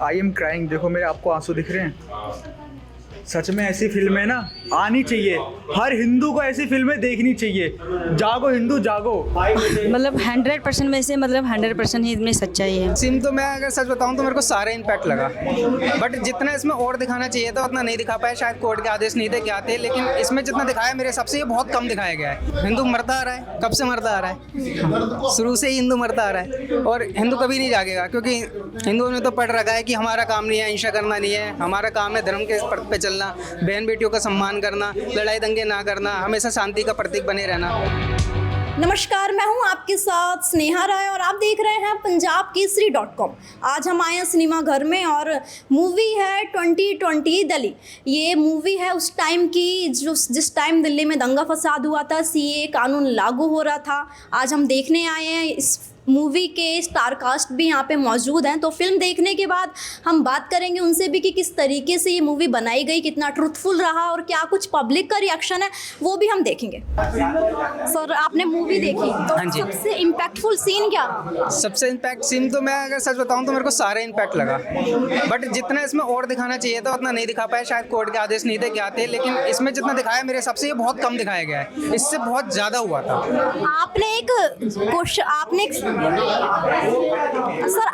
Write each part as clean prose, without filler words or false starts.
I am crying. देखो मेरे आपको आंसू दिख रहे हैं। सच में ऐसी फिल्में ना आनी चाहिए, हर हिंदू को ऐसी फिल्में देखनी चाहिए। जागो हिंदू जागो। मतलब 100% में से मतलब 100% ही इसमें सच्चाई है। सीन तो मैं अगर सच बताऊं तो मेरे को सारे इम्पैक्ट लगा, बट जितना इसमें और दिखाना चाहिए था उतना नहीं दिखा पाया। शायद कोर्ट के आदेश नहीं थे, क्या थे, लेकिन इसमें जितना दिखाया मेरे हिसाब से ये बहुत कम दिखाया गया है। हिंदू मरता आ रहा है, कब से मरता आ रहा है, शुरू से ही हिंदू मरता आ रहा है और हिंदू कभी नहीं जागेगा, क्योंकि हिंदुओं ने तो पढ़ रखा है कि हमारा काम नहीं है हिंसा करना, नहीं है हमारा काम है धर्म के पथ पे चलना, बहन बेटियों का सम्मान करना, लड़ाई दंगे ना करना, हमेशा शांति का प्रतीक बने रहना। नमस्कार, मैं हूं आपके साथ स्नेहा राय और आप देख रहे हैं पंजाबकेसरी.com। आज हम आए हैं सिनेमा घर में और मूवी है 2020 दिल्ली। ये मूवी है उस टाइम की जिस टाइम दिल्ली में दंगा फसाद हुआ था, सीए कानून लागू हो रहा था। आज हम देखने आए हैं। इस मूवी के स्टार कास्ट भी यहाँ पे मौजूद हैं, तो फिल्म देखने के बाद हम बात करेंगे उनसे भी कि किस तरीके से ये मूवी बनाई गई, कितना ट्रूथफुल रहा और क्या कुछ पब्लिक का रिएक्शन है वो भी हम देखेंगे। सर, आपने मूवी देखी तो हाँ जी। सबसे इम्पैक्टफुल सीन क्या? सबसे इम्पैक्ट सीन तो मैं अगर सच बताऊं तो मेरे को सारे इम्पैक्ट लगा, बट जितना इसमें और दिखाना चाहिए था उतना नहीं दिखा पाया। शायद कोर्ट के आदेश नहीं थे, क्या थे, लेकिन इसमें जितना दिखाया मेरे हिसाब से ये बहुत कम दिखाया गया है। इससे बहुत ज़्यादा हुआ था।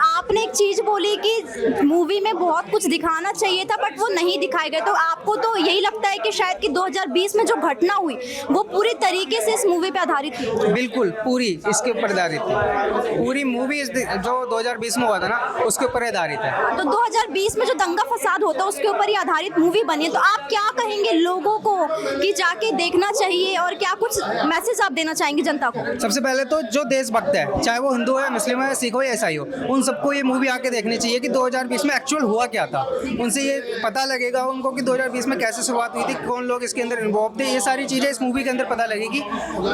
आपने एक चीज बोली कि मूवी में बहुत कुछ दिखाना चाहिए था बट वो नहीं दिखाया गया, तो आपको तो यही लगता है कि शायद कि 2020 में जो घटना हुई वो पूरी तरीके से इस मूवी पे आधारित थी? बिल्कुल, पूरी इसके ऊपर आधारित थी। पूरी मूवी जो 2020 में हुआ था ना उसके ऊपर आधारित है। तो 2020 में जो दंगा फसाद होता है उसके ऊपर ही आधारित मूवी बनी है, तो आप क्या कहेंगे लोगों को कि जाके देखना चाहिए और क्या कुछ मैसेज आप देना चाहेंगे जनता को? सबसे पहले तो जो देशभक्त है, चाहे वो हिंदू है, मुस्लिम है, सिख हो या ईसाई हो, उन सबको ये मूवी आके देखनी चाहिए कि 2020 में एक्चुअल हुआ क्या था। उनसे ये पता लगेगा उनको कि 2020 में कैसे शुरुआत हुई थी, कौन लोग इसके अंदर इन्वॉल्व थे, ये सारी चीज़ें इस मूवी के अंदर पता लगेगी।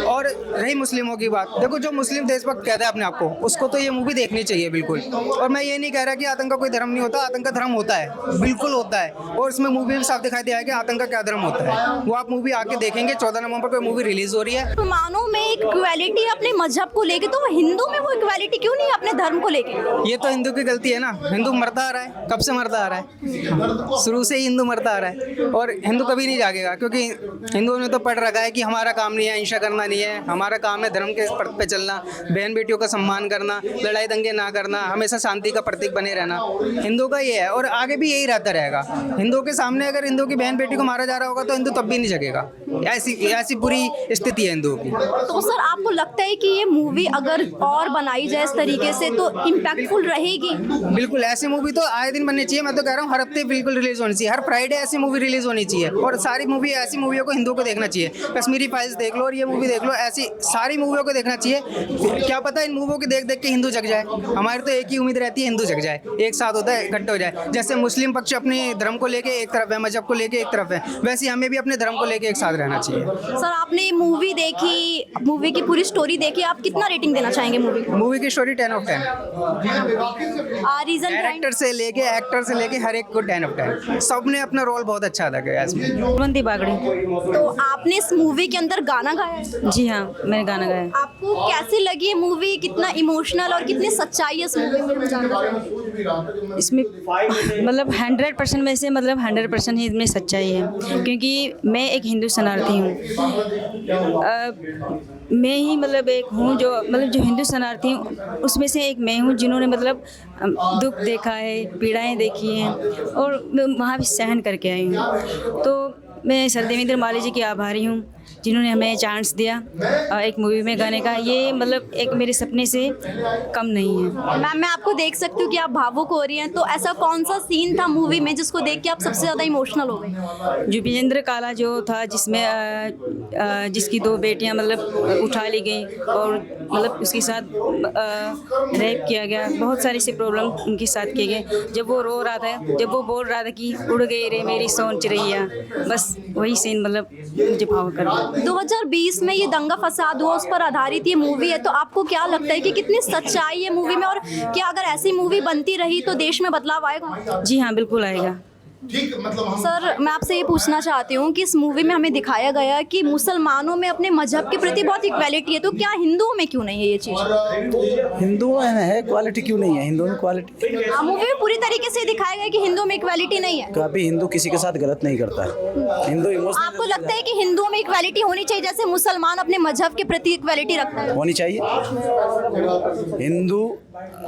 और रही मुस्लिमों की बात, देखो जो मुस्लिम देशभक्त कहता है अपने आप को, उसको तो ये मूवी देखनी चाहिए बिल्कुल। और मैं ये नहीं कह रहा कि आतंक का कोई धर्म नहीं होता, आतंक का धर्म होता है, बिल्कुल होता है। और इसमें मूवी में साफ दिखाई दिया है कि आतंक का क्या धर्म होता है। वो आप मूवी आके देखेंगे। 14 नवंबर को मूवी रिलीज हो रही है। मुसलमानों में एक इक्वालिटी अपने मजहब को लेके, तो हिंदू में वो इक्वालिटी क्यों नहीं है अपने धर्म को लेके? ये तो हिंदू की गलती है ना। हिंदू मरता आ रहा है, कब से मरता आ रहा है, शुरू से ही हिंदू मरता आ रहा है और हिंदू कभी नहीं जागेगा, क्योंकि हिंदुओं ने तो पढ़ रखा है कि हमारा काम नहीं है हिंसा करना, नहीं है हमारा काम है धर्म के पथ पे चलना, बहन बेटियों का सम्मान करना, लड़ाई दंगे ना करना, हमेशा शांति का प्रतीक बने रहना। हिंदू का ये है और आगे भी यही रहता रहेगा। हिंदू के सामने अगर हिंदू की बहन बेटी को मारा जा रहा होगा तो हिंदू तब भी नहीं जगेगा। ऐसी पूरी स्थिति है हिंदुओं की। तो सर, आपको लगता है कि ये मूवी अगर और बनाई जाए इस तरीके से तो इम्पैक्टफुल रहेगी? बिल्कुल, ऐसी मूवी तो आए दिन बननी चाहिए। मैं तो कह रहा हूँ हर हफ्ते बिल्कुल रिलीज होनी चाहिए, हर फ्राइडे ऐसी मूवी रिलीज होनी चाहिए। और सारी मूवी ऐसी मूवियों को हिंदुओं को देखना चाहिए। कश्मीरी फाइल्स देख लो और ये मूवी देख लो, ऐसी सारी मूवियों को देखना चाहिए। क्या पता इन मूवियों को देख देख के हिंदू जग जाए। हमारी तो एक ही उम्मीद रहती है, हिंदू जग जाए, एक साथ होता है, इकट्ठे हो जाए। जैसे मुस्लिम पक्ष अपने धर्म को लेके एक तरफ है, मजहब को लेके एक तरफ है, वैसे हमें भी अपने धर्म को लेके एक साथ रहना चाहिए। सर, आपने मूवी देखी, मूवी की पूरी स्टोरी देखी, आप कितना रेटिंग देना चाहेंगे मूवी को? मूवी की स्टोरी 10 ऑफ 10। रीजन डायरेक्टर से लेके एक्टर से लेके हर एक को 10 ऑफ 10। सबने अपना रोल बहुत अच्छा अदा किया इसमें। बंदी बागड़ी। तो आपने इस मूवी के अंदर गाना गाया है? जी हाँ, मैंने गाना गाया। आपको कैसी लगी ये मूवी? कितना इमोशनल और कितनी सच्चाई है इस मूवी में? इसमें मतलब 100% में से मतलब 100% ही इसमें सच्चाई है, क्योंकि मैं एक हिंदू शरणार्थी हूँ। मैं ही मतलब एक हूँ जो हिंदू शरणार्थी हूँ, उसमें से एक मैं हूँ जिन्होंने मतलब दुख देखा है, पीड़ाएं देखी हैं और वहाँ भी सहन करके आई हूँ। तो मैं सर देवेंद्र माली जी की आभारी हूँ जिन्होंने हमें चांस दिया एक मूवी में गाने का। ये मतलब एक मेरे सपने से कम नहीं है। मैम, मैं आपको देख सकती हूँ कि आप भावुक हो रही हैं, तो ऐसा कौन सा सीन था मूवी में जिसको देख के आप सबसे ज़्यादा इमोशनल हो गई? जो विजेंद्र काला जो था, जिसमें जिसकी 2 बेटियां मतलब उठा ली गई और मतलब उसके साथ रेप किया गया, बहुत सारी सी प्रॉब्लम उनके साथ किए गए। जब वो रो रहा था, जब वो बोल रहा था कि उड़ गई रे मेरी सोन चिड़ैया, बस वही सीन मतलब मुझे भाव कर। 2020 में ये दंगा फसाद हुआ, उस पर आधारित ये मूवी है, तो आपको क्या लगता है कि कितनी सच्चाई है मूवी में और क्या अगर ऐसी मूवी बनती रही तो देश में बदलाव आएगा? जी हाँ, बिल्कुल आएगा। ठीक मतलब हम सर मैं आपसे ये पूछना चाहती हूँ कि इस मूवी में हमें दिखाया गया है कि मुसलमानों में अपने मजहब के प्रति बहुत इक्वालिटी है, तो क्या हिंदुओं में क्यों नहीं है ये चीज़? हिंदुओं में है क्वालिटी, क्यों नहीं है हिंदुओं में क्वालिटी? मूवी में पूरी तरीके से दिखाया गया है कि हिंदुओं में इक्वालिटी नहीं है। कभी हिंदू किसी के साथ गलत नहीं करता है। हिंदू इमोशनल आपको लगता है कि हिंदुओं में इक्वालिटी होनी चाहिए जैसे मुसलमान अपने मजहब के प्रति इक्वालिटी रखता है? होनी चाहिए। हिंदू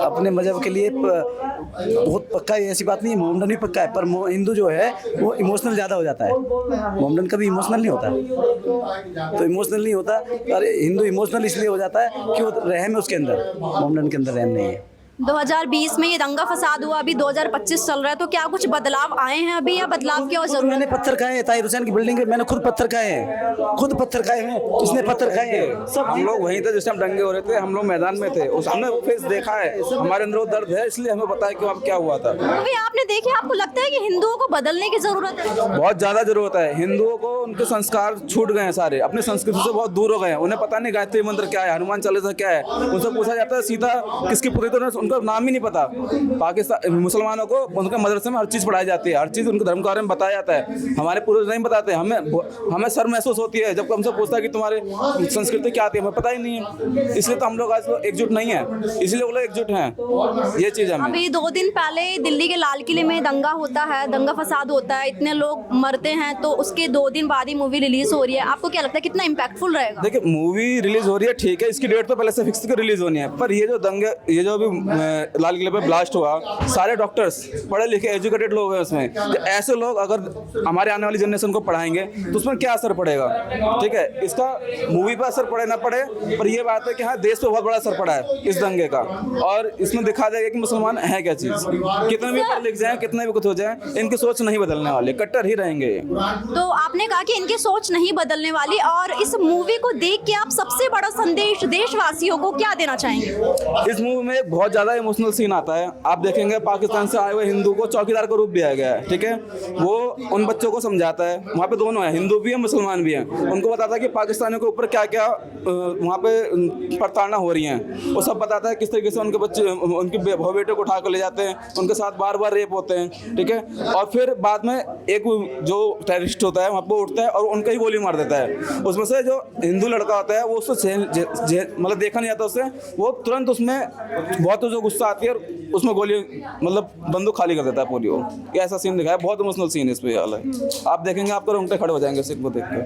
अपने मजहब के लिए बहुत पक्का है, ऐसी बात नहीं है, मोहम्मदन भी पक्का है, पर हिंदू जो है वो इमोशनल ज़्यादा हो जाता है। मोहम्मदन कभी इमोशनल नहीं होता, तो इमोशनल नहीं होता। अरे हिंदू इमोशनल इसलिए हो जाता है कि वो रहम है उसके अंदर, मोहम्मदन के अंदर रहम नहीं है। 2020 में ये दंगा फसाद हुआ, अभी 2025 चल रहा है, तो क्या कुछ बदलाव आए हैं अभी या बदलाव की और जरूरत मैंने पत्थर खाए हैं, ताहिर हुसैन की बिल्डिंग के मैंने खुद पत्थर खाए हैं, खुद पत्थर खाए हैं, उसने पत्थर खाए हैं सब। हम लोग वहीं थे जिस टाइम दंगे हो रहे थे, हम लोग मैदान में थे, उस हमने फेस देखा है, हमारे अंदर वो दर्द है, इसलिए हमें पता है कि वहाँ क्या हुआ था। मूवी आपने देखी, आपको लगता है कि हिंदुओं को बदलने की जरूरत है? बहुत ज्यादा जरूरत है। हिंदुओं को उनके संस्कार छूट गए हैं सारे, अपनी संस्कृति से बहुत दूर हो गए हैं। उन्हें पता नहीं गायत्री मंत्र क्या है, हनुमान चालीसा क्या है, उनसे पूछा जाता है सीता किसकी पुत्री, तो उनका नाम ही नहीं पता। पाकिस्तान मुसलमानों को उनके मदरसे में हर चीज़ पढ़ाई जाती है, हर चीज़ उनके धर्म के बारे में बताया जाता है। हमारे पूर्वज नहीं बताते, हमें शर्म महसूस होती है जब हमसे पूछता है कि तुम्हारे संस्कृति क्या आती है, हमें पता ही नहीं है। इसलिए तो हम लोग आज एकजुट नहीं है, इसलिए वो लोग एकजुट हैं। ये चीज़ हमें अभी 2 दिन पहले दिल्ली के लाल किले में दंगा होता है, दंगा फसाद होता है, इतने लोग मरते हैं, तो उसके 2 दिन बाद ही मूवी रिलीज हो रही है। आपको क्या लगता है कितना इम्पैक्टफुल रहेगा? देखिए मूवी रिलीज हो रही है, ठीक है, इसकी डेट तो पहले से फिक्स रिलीज होनी है, पर ये जो दंगे, ये जो अभी लाल किले पे ब्लास्ट हुआ, सारे डॉक्टर्स पढ़े लिखे एजुकेटेड लोग हैं उसमें। तो ऐसे लोग अगर हमारे आने वाली जनरेशन को पढ़ाएंगे तो उसमें क्या असर पड़ेगा? ठीक है, इसका मूवी पर असर पड़े ना पड़े, पर ये बात है कि हाँ देश पे बहुत बड़ा असर पड़ा है इस दंगे का, और इसमें दिखा जाएगा कि मुसलमान है क्या चीज़। कितने भी पढ़ लिख जाए, कितने भी कुछ हो जाए, इनकी सोच नहीं बदलने वाले, कट्टर ही रहेंगे। तो आपने कहा कि इनकी सोच नहीं बदलने वाली, और इस मूवी को देख के आप सबसे बड़ा संदेश देशवासियों को क्या देना चाहेंगे? इस मूवी में एक बहुत ज़्यादा इमोशनल सीन आता है। आप देखेंगे पाकिस्तान से आए हुए हिंदू को चौकीदार का रूप दिया गया है, ठीक है, वो उन बच्चों को समझाता है, वहाँ पे दोनों हैं, हिंदू भी है मुसलमान भी हैं, उनको बताता है कि पाकिस्तानियों के ऊपर क्या क्या वहाँ पे प्रताड़ना हो रही हैं, वो सब बताता है किस तरीके से उनके बच्चे, उनके भाई बेटे को उठा कर ले जाते हैं, उनके साथ बार बार रेप होते हैं, ठीक है, और फिर बाद में एक जो टेररिस्ट होता है वहाँ पर उठता है और उनका ही गोली मार देता है। उसमें से जो हिंदू लड़का होता है वो उससे मतलब देखा नहीं जाता उससे, वो तुरंत उसमें बहुत जो गुस्सा आती है और उसमें गोली मतलब बंदूक खाली कर देता है पूरी। वो ये ऐसा सीन दिखाया, बहुत इमोशनल सीन है इस पे वाला, आप देखेंगे आपको रोंगटे खड़े हो जाएंगे सीन को देख के।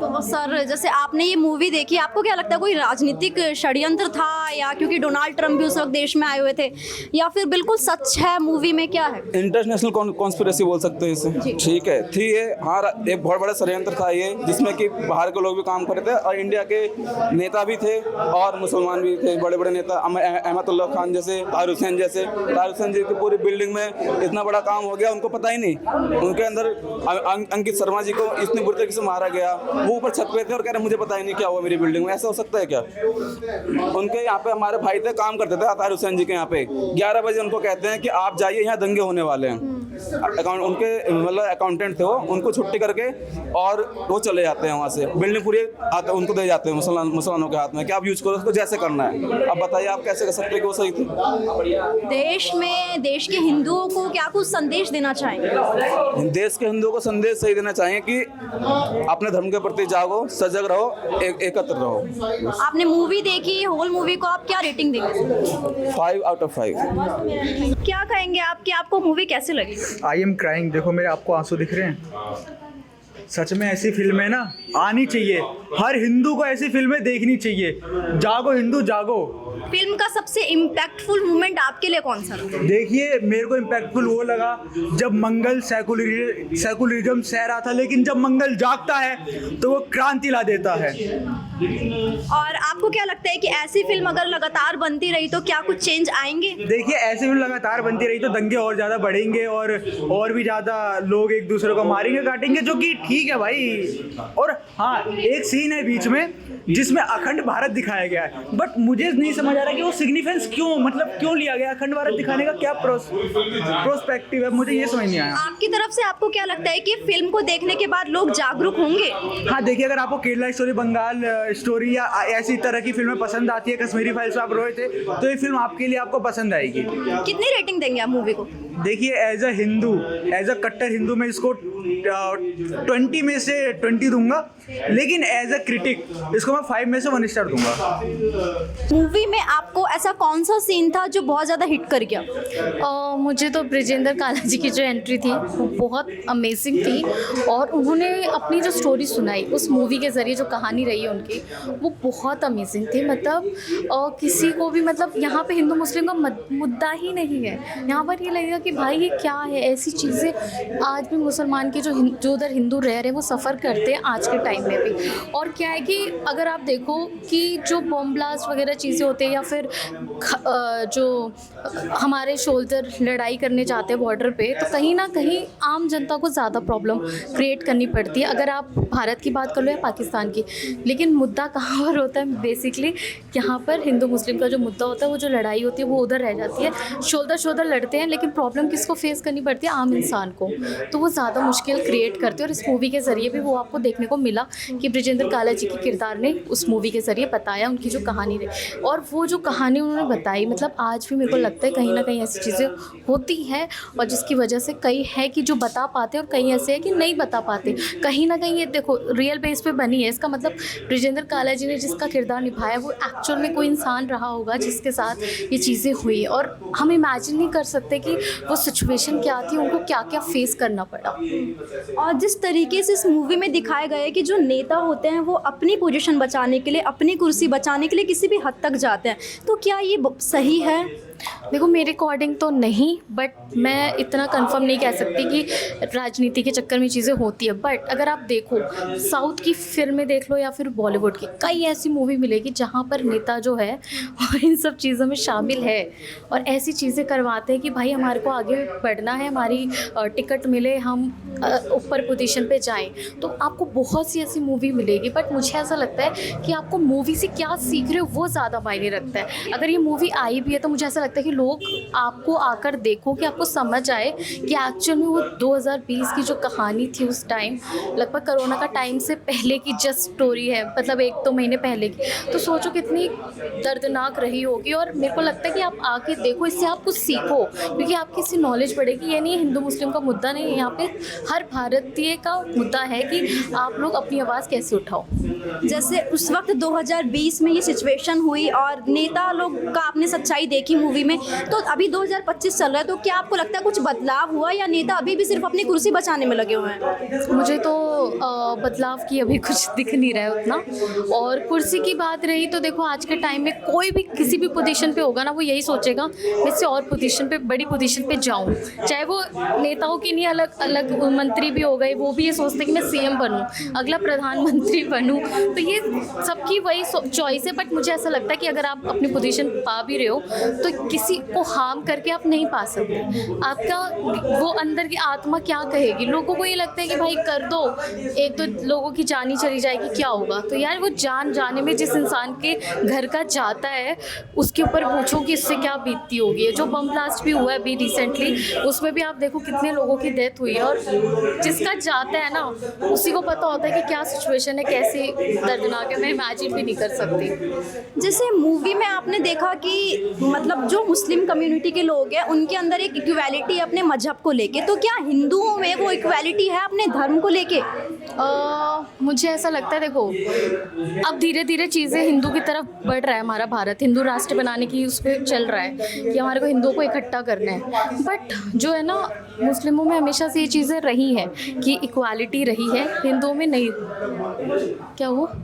तो सर जैसे आपने ये मूवी देखी, आपको क्या लगता है कोई राजनीतिक षड्यंत्र था, या क्योंकि डोनाल्ड ट्रंप भी उस वक्त देश में आए हुए थे, या फिर बिल्कुल सच है मूवी में, क्या है? इंटरनेशनल कॉन्स्पिरेसी बोल सकते हैं इसे, ठीक है, थी ये, हाँ एक बहुत बड़ा षड्यंत्र था ये, जिसमें कि बाहर के लोग भी काम कर रहे थे और इंडिया के नेता भी थे और मुसलमान भी थे, बड़े बड़े नेता, अहमदुल्ला खान जैसे, ताहिर हुसैन जैसे। ताहिर हुसैन जी की पूरी बिल्डिंग में इतना बड़ा काम हो गया, उनको पता ही नहीं, उनके अंदर अंकित शर्मा जी को इतनी बुरी तरीके से मारा गया, वो ऊपर छत पे थे और कह रहे मुझे पता ही नहीं क्या हुआ मेरी बिल्डिंग में। ऐसा हो सकता है क्या? उनके यहाँ पे हमारे भाई थे, काम करते थे ताहिर हुसैन जी के यहाँ पे, 11 बजे उनको कहते हैं कि आप जाइए, यहाँ दंगे होने वाले हैं। उनके मतलब अकाउंटेंट थे वो, उनको छुट्टी करके और वो चले जाते हैं वहाँ से, बिल्डिंग पूरी आते उनको दे जाते हैं मुसलमानों के हाथ में कि आप यूज करो उसको जैसे करना है। अब बताइए आप कैसे कर सकते हैं कि वो सही थी? देश में देश के हिंदुओं को क्या कुछ संदेश देना चाहेंगे? देश के हिंदुओं को संदेश सही देना चाहिए कि अपने धर्म के प्रति जागो, सजग रहो, एकत्र रहो। आपने मूवी देखी, होल मूवी को आप क्या रेटिंग देंगे? 5 out of 5। क्या कहेंगे आप कि आपको मूवी कैसे लगी? आई एम क्राइंग, देखो मेरे आपको आंसू दिख रहे हैं। सच में ऐसी फिल्में ना आनी चाहिए, हर हिंदू को ऐसी फिल्में देखनी चाहिए। जागो हिंदू जागो। फिल्म का सबसे इम्पैक्टफुल मोमेंट आपके लिए कौन सा था? देखिए मेरे को इम्पैक्टफुल वो लगा जब मंगल सेकुलरिज्म सह रहा था, लेकिन जब मंगल जागता है तो वो क्रांति ला देता है। और आपको क्या लगता है कि ऐसी फिल्म अगर लगातार बनती रही तो क्या कुछ चेंज आएंगे? देखिए ऐसी फिल्म लगातार बनती रही तो दंगे और ज़्यादा बढ़ेंगे और भी ज़्यादा लोग एक दूसरे को मारेंगे काटेंगे, जो कि ठीक है भाई। और हाँ, एक सीन है बीच में जिसमें अखंड भारत दिखाया गया है, बट मुझे नहीं समझ आ रहा कि वो सिग्निफिकेंस क्यों लिया गया अखंड भारत दिखाने का, क्या प्रोस्पेक्टिव है, मुझे ये समझ नहीं आया। आपकी तरफ से आपको क्या लगता है कि फिल्म को देखने के बाद लोग जागरूक होंगे? हाँ देखिए, अगर आपको केरला स्टोरी, बंगाल स्टोरी या ऐसी तरह की फिल्में पसंद आती है, कश्मीरी फाइल्स में आप रोए थे, तो ये फिल्म आपके लिए आपको पसंद आएगी। कितनी रेटिंग देंगे आप मूवी को? देखिए, as a Hindu, as a कट्टर हिंदू, मैं इसको 20 में से 20 दूंगा, लेकिन एज अ क्रिटिक इसको मैं 5 में से 1 स्टार दूंगा। मूवी में आपको ऐसा कौन सा सीन था जो बहुत ज़्यादा हिट कर गया? मुझे तो ब्रिजेंद्र काला जी की जो एंट्री थी वो बहुत अमेजिंग थी, और उन्होंने अपनी जो स्टोरी सुनाई उस मूवी के ज़रिए, जो कहानी रही है उनकी, वो बहुत अमेजिंग थी। मतलब किसी को भी, मतलब यहाँ पे हिंदू मुस्लिम का मुद्दा ही नहीं है। यहाँ पर ये लगेगा कि भाई ये क्या है, ऐसी चीज़ें आज भी मुसलमान के जो उधर हिंदू रह रहे हैं वो सफ़र करते हैं आज के टाइम में भी। और क्या है कि अगर आप देखो कि जो बम ब्लास्ट वगैरह चीज़ें होते हैं, या फिर जो हमारे सोल्जर लड़ाई करने जाते हैं बॉर्डर पे, तो कहीं ना कहीं आम जनता को ज़्यादा प्रॉब्लम क्रिएट करनी पड़ती है, अगर आप भारत की बात कर लो या पाकिस्तान की। लेकिन मुद्दा कहाँ पर होता है बेसिकली, यहाँ पर हिंदू मुस्लिम का जो मुद्दा होता है, वो जो लड़ाई होती है वो उधर रह जाती है। शोल्डर लड़ते हैं, लेकिन प्रॉब्लम किसको फेस करनी पड़ती है? आम इंसान को। तो वो ज़्यादा मुश्किल क्रिएट करते हैं, और इस मूवी के ज़रिए भी वो आपको देखने को मिला कि ब्रिजेंद्र काला जी के किरदार ने उस मूवी के ज़रिए बताया उनकी जो कहानी रही। और वो जो कहानी उन्होंने बताई, मतलब आज भी मेरे को लगता है कहीं ना कहीं ऐसी चीज़ें होती हैं, और जिसकी वजह से कई है कि जो बता पाते हैं और कई ऐसे हैं कि नहीं बता पाते। कहीं ना कहीं ये देखो रियल बेस पे बनी है, इसका मतलब ब्रिजेंद्र काला जी ने जिसका किरदार निभाया वो एक्चुअल में कोई इंसान रहा होगा जिसके साथ ये चीज़ें हुई, और हम इमेजिन नहीं कर सकते कि वो सिचुएशन क्या थी, उनको क्या क्या फेस करना पड़ा। और जिस तरीके से इस मूवी में दिखाया गया है कि जो नेता होते हैं वो अपनी पोजीशन बचाने के लिए, अपनी कुर्सी बचाने के लिए किसी भी हद तक जाते हैं, तो क्या ये सही है? देखो मेरे अकॉर्डिंग तो नहीं, बट मैं इतना कंफर्म नहीं कह सकती कि राजनीति के चक्कर में चीज़ें होती है। बट अगर आप देखो साउथ की फिल्में देख लो या फिर बॉलीवुड की, कई ऐसी मूवी मिलेगी जहाँ पर नेता जो है वो इन सब चीज़ों में शामिल है और ऐसी चीज़ें करवाते हैं कि भाई हमारे को आगे बढ़ना है, हमारी टिकट मिले, हम ऊपर पोजीशन पे जाएं। तो आपको बहुत सी ऐसी मूवी मिलेगी, बट मुझे ऐसा लगता है कि आपको मूवी से क्या सीख रहे हो वो ज़्यादा मायने रखता है। अगर ये मूवी आई भी है तो मुझे ऐसा लगता है कि लोग आपको आकर देखो, कि आपको समझ आए कि एक्चुअल में वो 2020 की जो कहानी थी उस टाइम, लगभग कोरोना का टाइम से पहले की जस्ट स्टोरी है, मतलब 1-2 महीने पहले की। तो सोचो कितनी दर्दनाक रही होगी, और मेरे को लगता है कि आप आके देखो, इससे आप कुछ सीखो, क्योंकि आपकी इससे नॉलेज बढ़ेगी। ये नहीं हिंदू मुस्लिम का मुद्दा नहीं है, यहाँ पे हर भारतीय का मुद्दा है कि आप लोग अपनी आवाज़ कैसे उठाओ। जैसे उस वक्त 2020 में ये सिचुएशन हुई और नेता लोग का आपने सच्चाई देखी मूवी में, तो अभी 2025 चल रहा है, तो क्या आपको लगता है कुछ बदलाव हुआ या नेता अभी भी सिर्फ अपनी कुर्सी बचाने में लगे हुए हैं? मुझे तो बदलाव की अभी कुछ दिख नहीं रहा है उतना। और कुर्सी की बात रही तो देखो आज के टाइम में कोई भी किसी भी पोजीशन पे होगा ना, वो यही सोचेगा मैं इससे और पोजीशन पे, बड़ी पोजीशन पे जाऊं। चाहे वो नेताओं की नहीं, अलग अलग मंत्री भी हो गए, वो भी ये सोचते हैं कि मैं सीएम बनूं, अगला प्रधानमंत्री बनूं। तो ये सबकी वही चॉइस है। बट मुझे ऐसा लगता है कि अगर आप अपनी पोजीशन पा भी रहे हो तो किसी को हार्म करके आप नहीं पा सकते। आपका वो अंदर की आत्मा क्या कहेगी? लोगों को ये लगता है कि भाई कर दो, एक तो लोगों की जान ही चली जाएगी, क्या होगा? तो यार वो जान जाने में जिस इंसान के घर का जाता है उसके ऊपर पूछो कि इससे क्या बीतती होगी। जो बम ब्लास्ट भी हुआ है अभी रिसेंटली, उसमें भी आप देखो कितने लोगों की डेथ हुई है, और जिसका जाता है ना उसी को पता होता है कि क्या सिचुएशन है, कैसी दर्दनाक है। मैं इमेजिन भी नहीं कर सकती। जैसे मूवी में आपने देखा कि मतलब जो मुस्लिम कम्युनिटी के लोग हैं उनके अंदर एक इक्वालिटी है अपने मजहब को लेके, तो क्या हिंदुओं में वो इक्वालिटी है अपने धर्म को लेके? मुझे ऐसा लगता है देखो अब धीरे धीरे चीज़ें हिंदू की तरफ बढ़ रहा है। हमारा भारत हिंदू राष्ट्र बनाने की उस पर चल रहा है कि हमारे को हिंदुओं को इकट्ठा करना है। बट जो है ना मुस्लिमों में हमेशा से ये चीज़ें रही हैं कि इक्वालिटी रही है, हिंदुओं में नहीं। क्या हुआ?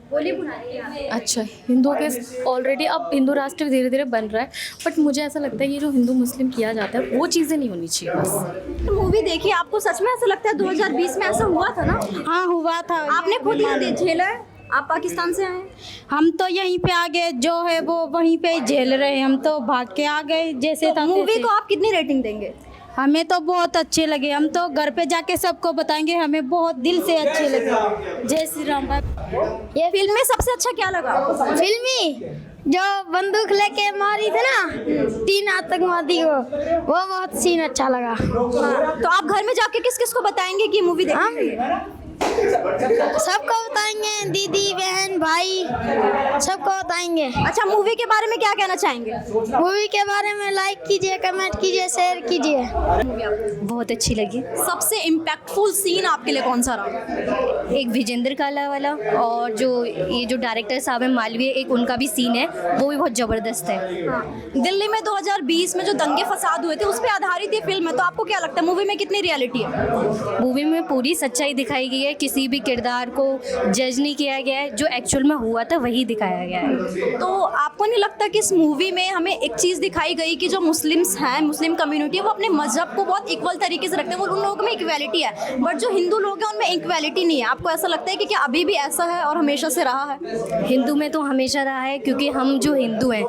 अच्छा, हिंदुओं के ऑलरेडी अब हिंदू राष्ट्र धीरे धीरे बन रहा है। बट मुझे ऐसा लगता है ये जो हिंदू मुस्लिम किया जाता है वो चीज़ें नहीं होनी चाहिए बस। मूवी देखी, आपको सच में ऐसा लगता है 2020 में ऐसा हुआ था ना? हाँ हुआ था। आपने खुद ये झेला है? आप पाकिस्तान से आए? हम तो यहीं पे आ गए, जो है वो वहीं पे झेल रहे हैं, हम तो भाग के आ गए जैसे था। मूवी को आप कितनी रेटिंग देंगे? हमें तो बहुत अच्छे लगे, हम तो घर पे जाके सबको बताएंगे, हमें बहुत दिल से अच्छे लगे। जय श्री राम। ये फिल्म में सबसे अच्छा क्या लगा? फिल्मी जो बंदूक लेके मारी थी ना 3 आतंकवादी को, वो बहुत सीन अच्छा लगा। हाँ, तो आप घर में जाके किस किस को बताएंगे कि मूवी देखी? सबको बताएंगे, दीदी बहन भाई सबको बताएंगे। अच्छा, मूवी के बारे में क्या कहना चाहेंगे? मूवी के बारे में लाइक कीजिए, कमेंट कीजिए, शेयर कीजिए। बहुत अच्छी लगी। सबसे इम्पैक्टफुल सीन आपके लिए कौन सा रहा? एक विजेंद्र काला वाला, और जो ये जो डायरेक्टर साहब हैं मालवीय, एक उनका भी सीन है, वो भी बहुत ज़बरदस्त है। दिल्ली में 2020 में जो दंगे फसाद हुए थे उस पे आधारित ये फिल्म है, तो आपको क्या लगता है मूवी में कितनी रियलिटी है? मूवी में पूरी सच्चाई दिखाई गई है, किसी भी किरदार को जज नहीं किया गया है, जो एक्चुअल में हुआ था वही दिखाया गया है। तो आपको नहीं लगता कि इस मूवी में हमें एक चीज़ दिखाई गई कि जो मुस्लिम्स हैं, मुस्लिम कम्युनिटी है, वो अपने मजहब को बहुत इक्वल तरीके से रखते हैं, वो उन लोगों में इक्वालिटी है, बट जो हिंदू लोग हैं उनमें इक्वालिटी नहीं है। आपको ऐसा लगता है कि क्या अभी भी ऐसा है और हमेशा से रहा है? हिंदू में तो हमेशा रहा है, क्योंकि हम जो हिंदू हैं,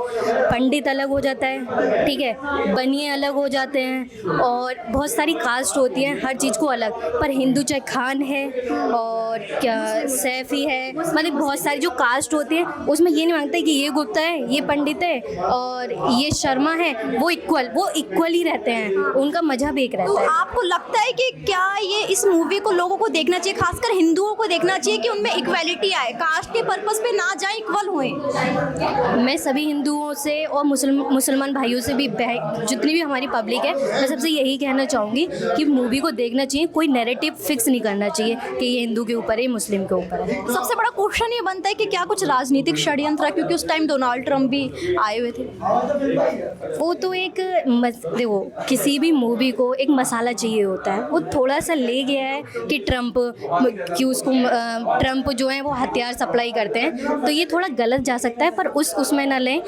पंडित अलग हो जाता है, ठीक है, बनिए अलग हो जाते हैं, और बहुत सारी कास्ट होती है, हर चीज़ को अलग। पर हिंदू चाहे खान है और क्या सैफी है, मतलब बहुत सारी जो कास्ट होती है उसमें ये नहीं मांगता है कि ये गुप्ता है, ये पंडित है और ये शर्मा है, वो इक्वल ही रहते हैं, उनका मजहब एक तो रहता है। आपको लगता है कि क्या ये इस मूवी को लोगों को देखना चाहिए, खासकर हिंदुओं को देखना चाहिए कि उनमें इक्वालिटी आए, कास्ट के पर्पस पे ना जाए, इक्वल हुए? मैं सभी हिंदुओं से और मुसलमान भाइयों से भी, जितनी भी हमारी पब्लिक है, मैं सबसे यही कहना चाहूँगी कि मूवी को देखना चाहिए, कोई नैरेटिव फिक्स नहीं करना चाहिए कि ये हिंदू के ऊपर है, मुस्लिम के ऊपर है। सबसे बड़ा क्वेश्चन ये बनता है कि क्या कुछ राजनीतिक षड्यंत्र है, क्योंकि उस टाइम डोनाल्ड ट्रंप भी आए हुए थे। वो तो एक देखो, किसी भी मूवी को एक मसाला चाहिए होता है, वो थोड़ा सा ले गया है कि ट्रंप जो है वो हथियार सप्लाई करते हैं, तो ये थोड़ा गलत जा सकता है, पर उसमें ना लें,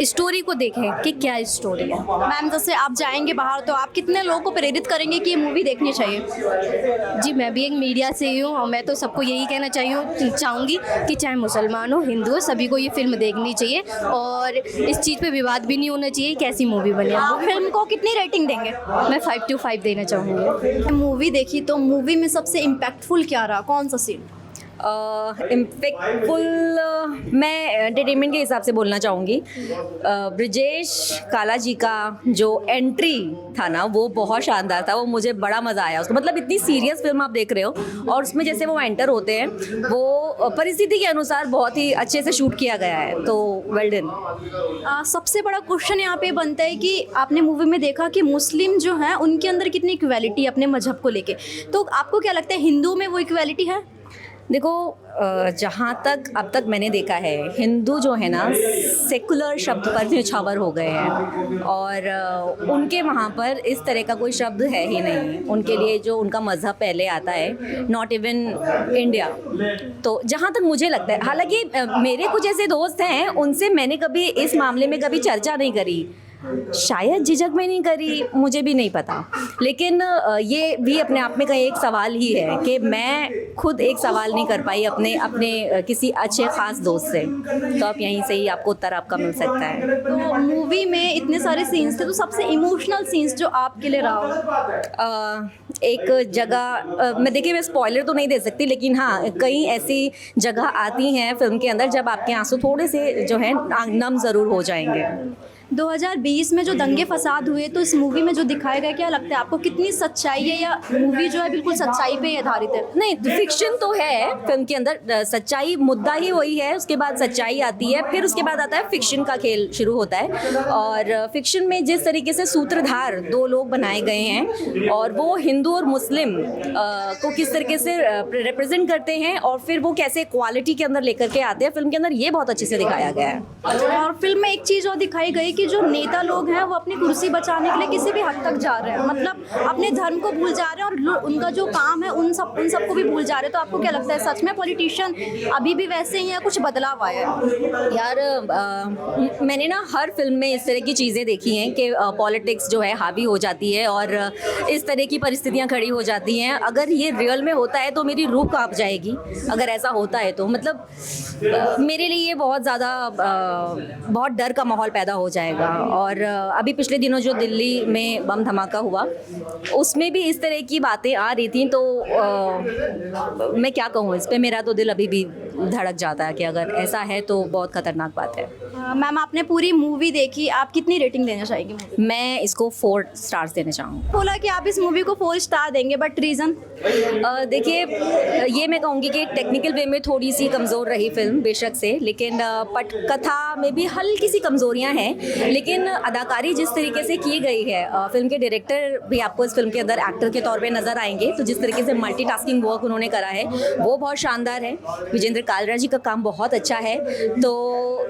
स्टोरी को देखें कि क्या स्टोरी है। मैम, जैसे आप जाएंगे बाहर तो आप कितने लोगों को प्रेरित करेंगे कि ये मूवी देखनी चाहिए? जी, मैं भी एक मीडिया से ही हूँ, और मैं तो सबको यही कहना चाहूँगी कि चाहे मुसलमान हो, हिंदू हो, सभी को ये फिल्म देखनी चाहिए, और इस चीज़ पे विवाद भी नहीं होना चाहिए कैसी मूवी बनी है। आप फिल्म को कितनी रेटिंग देंगे? मैं 5/5 देना चाहूँगी। मूवी देखी तो मूवी में सबसे इम्पैक्टफुल क्या रहा, कौन सा सीन? इम्पैक्टफुल मैं एंटरटेनमेंट के हिसाब से बोलना चाहूँगी। ब्रिजेश काला जी का जो एंट्री था ना, वो बहुत शानदार था, वो मुझे बड़ा मज़ा आया उसको। मतलब इतनी सीरियस फिल्म आप देख रहे हो, और उसमें जैसे वो एंटर होते हैं, वो परिस्थिति के अनुसार बहुत ही अच्छे से शूट किया गया है, तो वेल डन। सबसे बड़ा क्वेश्चन यहाँ पे बनता है कि आपने मूवी में देखा कि मुस्लिम जो हैं उनके अंदर कितनी इक्वालिटी अपने मजहब को लेके, तो आपको क्या लगता है हिंदू में वो इक्वालिटी है? देखो, जहाँ तक अब तक मैंने देखा है, हिंदू जो है ना सेकुलर शब्द पर न्यौछावर हो गए हैं, और उनके वहाँ पर इस तरह का कोई शब्द है ही नहीं। उनके लिए जो उनका मज़हब पहले आता है, नॉट इवन इंडिया। तो जहाँ तक मुझे लगता है, हालांकि मेरे कुछ ऐसे दोस्त हैं, उनसे मैंने कभी इस मामले में कभी चर्चा नहीं करी, शायद झिझक में नहीं करी, मुझे भी नहीं पता, लेकिन ये भी अपने आप में का एक सवाल ही है कि मैं खुद एक सवाल नहीं कर पाई अपने किसी अच्छे ख़ास दोस्त से। तो आप यहीं से ही आपको उत्तर आपका मिल सकता है। तो मूवी में इतने सारे सीन्स थे, तो सबसे इमोशनल सीन्स जो आपके लिए रहा? एक जगह मैं देखिए, मैं स्पॉइलर तो नहीं दे सकती, लेकिन हाँ, कई ऐसी जगह आती हैं फिल्म के अंदर जब आपके आंसू थोड़े से जो है नम ज़रूर हो जाएंगे। 2020 में जो दंगे फसाद हुए, तो इस मूवी में जो दिखाया गया, क्या लगता है आपको कितनी सच्चाई है, या मूवी जो है बिल्कुल सच्चाई पे ही आधारित है? नहीं, फिक्शन तो है फिल्म के अंदर, सच्चाई मुद्दा ही वही है, उसके बाद सच्चाई आती है, फिर उसके बाद आता है फिक्शन का खेल शुरू होता है। और फिक्शन में जिस तरीके से सूत्रधार दो लोग बनाए गए हैं, और वो हिंदू और मुस्लिम को किस तरीके से रिप्रेजेंट करते हैं, और फिर वो कैसे क्वालिटी के अंदर लेकर के आते हैं फिल्म के अंदर, ये बहुत अच्छे से दिखाया गया है। और फिल्म में एक चीज़ और दिखाई गई कि जो नेता लोग हैं वो अपनी कुर्सी बचाने के लिए किसी भी हद तक जा रहे हैं, मतलब अपने धर्म को भूल जा रहे हैं, और उनका जो काम है उन सबको भी भूल जा रहे हैं। तो आपको क्या लगता है, सच में पॉलिटिशियन अभी भी वैसे ही है, कुछ बदलाव आया है? यार, मैंने ना हर फिल्म में इस तरह की चीज़ें देखी हैं कि पॉलिटिक्स जो है हावी हो जाती है, और इस तरह की परिस्थितियाँ खड़ी हो जाती हैं। अगर ये रियल में होता है तो मेरी रूह कांप जाएगी, अगर ऐसा होता है तो। मतलब मेरे लिए ये बहुत ज़्यादा बहुत डर का माहौल पैदा हो जाएगा। और अभी पिछले दिनों जो दिल्ली में बम धमाका हुआ, उसमें भी इस तरह की बातें आ रही थी, तो मैं क्या कहूँ इस पे, मेरा तो दिल अभी भी धड़क जाता है कि अगर ऐसा है तो बहुत खतरनाक बात है। मैम आपने पूरी मूवी देखी, आप कितनी रेटिंग देना चाहेंगी मूवी? मैं इसको 4 स्टार्स देना चाहूँगी। बोला कि आप इस मूवी को 4 स्टार देंगे, बट रीज़न? देखिए, ये मैं कहूँगी कि टेक्निकल वे में थोड़ी सी कमज़ोर रही फिल्म बेशक से, लेकिन पटकथा में भी हल्की सी कमज़ोरियाँ हैं, लेकिन अदाकारी जिस तरीके से की गई है, फिल्म के डायरेक्टर भी आपको इस फिल्म के अंदर एक्टर के तौर पे नज़र आएंगे, तो जिस तरीके से मल्टीटास्किंग वर्क उन्होंने करा है वो बहुत शानदार है। विजेंद्र कालरा जी का काम बहुत अच्छा है, तो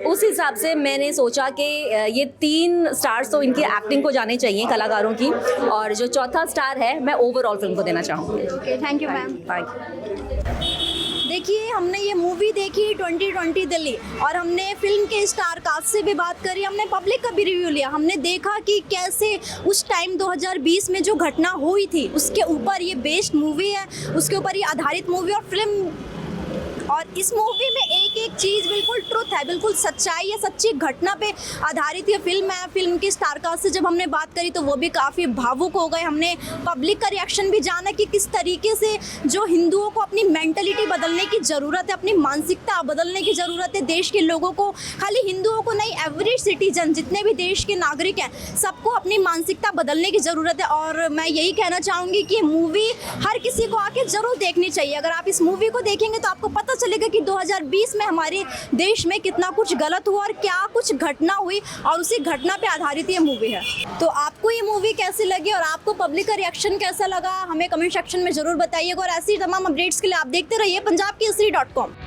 उस हिसाब से मैंने सोचा कि ये 3 स्टार्स तो इनकी एक्टिंग को जाने चाहिए कलाकारों की, और जो चौथा स्टार है मैं ओवरऑल फिल्म को देना चाहूँगी। Okay, thank you ma'am. देखिए, हमने ये मूवी देखी 2020 दिल्ली, और हमने फिल्म के स्टार कास्ट से भी बात करी, हमने पब्लिक का भी रिव्यू लिया, हमने देखा कि कैसे उस टाइम 2020 में जो घटना हुई थी उसके ऊपर ये बेस्ड मूवी है, उसके ऊपर ये आधारित मूवी और फिल्म, और इस मूवी में एक एक चीज़ बिल्कुल ट्रुथ है, बिल्कुल सच्चाई है, सच्ची घटना पे आधारित ये फिल्म है। फिल्म की स्टार कास्ट से जब हमने बात करी तो वो भी काफ़ी भावुक हो गए। हमने पब्लिक का रिएक्शन भी जाना कि किस तरीके से जो हिंदुओं को अपनी मेंटलिटी बदलने की ज़रूरत है, अपनी मानसिकता बदलने की ज़रूरत है। देश के लोगों को, खाली हिंदुओं को नहीं, एवरेज सिटीजन जितने भी देश के नागरिक हैं सबको अपनी मानसिकता बदलने की ज़रूरत है। और मैं यही कहना चाहूँगी कि मूवी हर किसी को आके ज़रूर देखनी चाहिए। अगर आप इस मूवी को देखेंगे तो आपको पता चलेगा कि 2020 में हमारे देश में कितना कुछ गलत हुआ और क्या कुछ घटना हुई, और उसी घटना पे आधारित ये मूवी है। तो आपको ये मूवी कैसी लगी और आपको पब्लिक का रिएक्शन कैसा लगा, हमें कमेंट सेक्शन में ज़रूर बताइएगा। और ऐसी तमाम अपडेट्स के लिए आप देखते रहिए पंजाब केसरी.com।